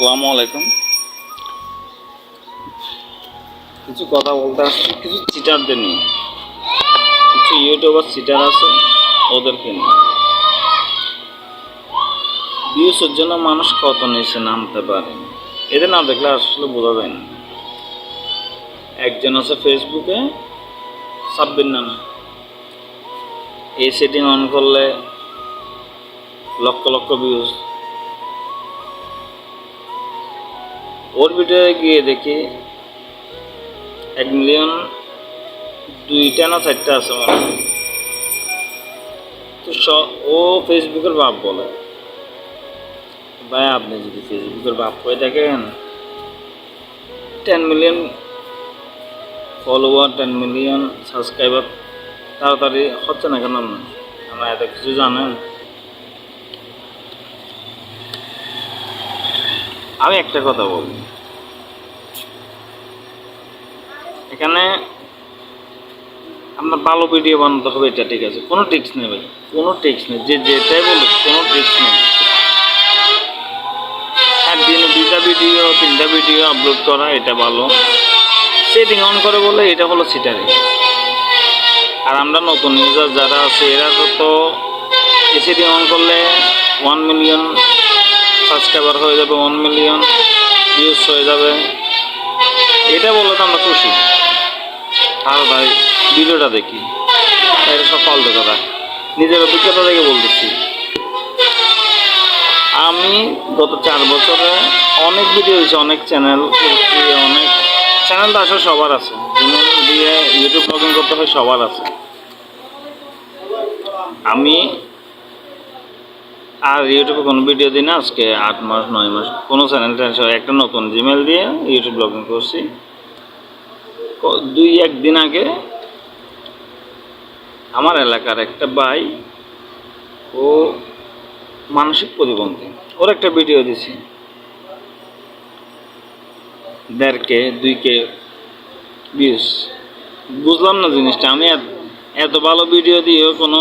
আসসালামু আলাইকুম। কিছু কথা বলতে আসছি কিছু চিটারদের নিয়ে। কিছু ইউটিউবার চিটার আছে, ওদেরকে নিয়ে। ভিউসের জন্য মানুষ কত নিচে নামতে পারে, এদের না দেখলে আসলে বোঝা যায় না। একজন আছে ফেসবুকে, সাব্বির নামে। এই সেটিং অন করলে লক্ষ লক্ষ ভিউজ। ওর ভিডিও গিয়ে দেখি 1,000,000 2টা না 4টা আছে আমার। তো ও ফেসবুকের বাপ বলে, ভাই আপনি যদি ফেসবুকের বাপ হয়ে থাকেন, 10 মিলিয়ন ফলোয়ার, 10 মিলিয়ন সাবস্ক্রাইবার তাড়াতাড়ি হচ্ছে না কেন? আমরা এত কিছু জানেন? আমি একটা কথা বলি, এখানে আপনার ভালো ভিডিও বানাতে হবে, এটা ঠিক আছে, কোনো ট্রিক্স নেই ভাই, কোনো ট্রিক্স নেই। যে যেটাই বলুক, কোনো ট্রিক্স নেই। একদিনে 2টা ভিডিও 3টা ভিডিও আপলোড করা এটা ভালো। সেটিং অন করে বলে এটা হলো সিটারি। আর আমরা নতুন ইউজার যারা আছে এরা তো সেটিং অন করলে 1 মিলিয়ন সাবস্ক্রাইবার হয়ে যাবে, 1 মিলিয়ন ভিউজ হয়ে যাবে, এটা বললে তো আমরা খুশি। আর ভাই ভিডিওটা দেখি, এটা সব ফালতু কথা, নিজের অভিজ্ঞতা থেকে বলতেছি। আমি গত 4 বছরে অনেক ভিডিও হয়েছে, অনেক চ্যানেল করছি, অনেক চ্যানেল তো আসলে সবার আছে, জিমেল দিয়ে ইউটিউব ব্লগিং করতে হয় সবার আছে। আমি আর ইউটিউবে কোনো ভিডিও দিই না, আজকে 8 মাস 9 মাস কোনো চ্যানেলটা একটা নতুন জিমেল দিয়ে ইউটিউব ব্লগিং করছি। 2-1 দিন আগে আমার এলাকার একটা ভাই, ও মানসিক প্রতিবন্ধী, ওর একটা ভিডিও দিছি, 1.5K 2K ভিউজ। বুঝলাম না জিনিসটা। আমি এত ভালো ভিডিও দিয়েও কোনো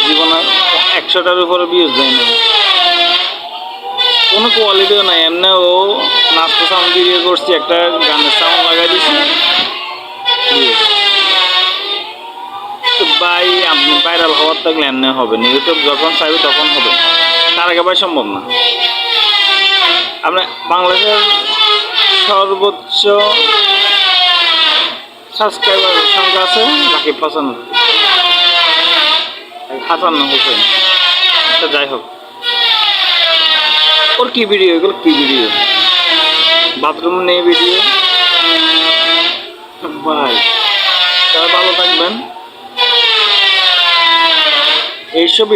জীবনে 100টার উপরে ভিউজ দেয় না, কোনো কোয়ালিটিও নাই। এমনি ও নাচতে সাউন্ড ভিডিও করছি, একটা গানের সাউন্ড লাগাই দিছি, তো ভাই আপনি ভাইরাল হওয়ার থাকলে এমনি হবে না, ইউটিউব যখন চাইবে তখন হবে, তার আগে ভাই সম্ভব না। আমরা বাংলাদেশের সর্বোচ্চ সাবস্ক্রাইবার সংখ্যা আছে রাকিব হাসান হোসেন। তো যাই হোক, ওর কি ভিডিও, এগুলো কি ভিডিও, বাথরুম নেই ভিডিও। ভাই সবাই ভালো থাকবেন, এইসব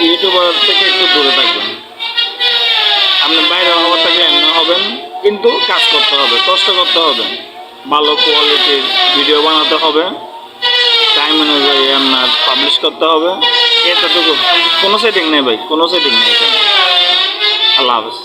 ইউটিউবার থেকে একটু দূরে থাকবেন। আপনি বাইরে হওয়ার থেকে এমনি হবেন, কিন্তু কাজ করতে হবে, কষ্ট করতে হবে, ভালো কোয়ালিটির ভিডিও বানাতে হবে, টাইম অনুযায়ী আপনার পাবলিশ করতে হবে, এতটুকু। কোনো সেটিং নেই ভাই, কোনো সেটিং নেই এখানে। আল্লাহ হাফেজ।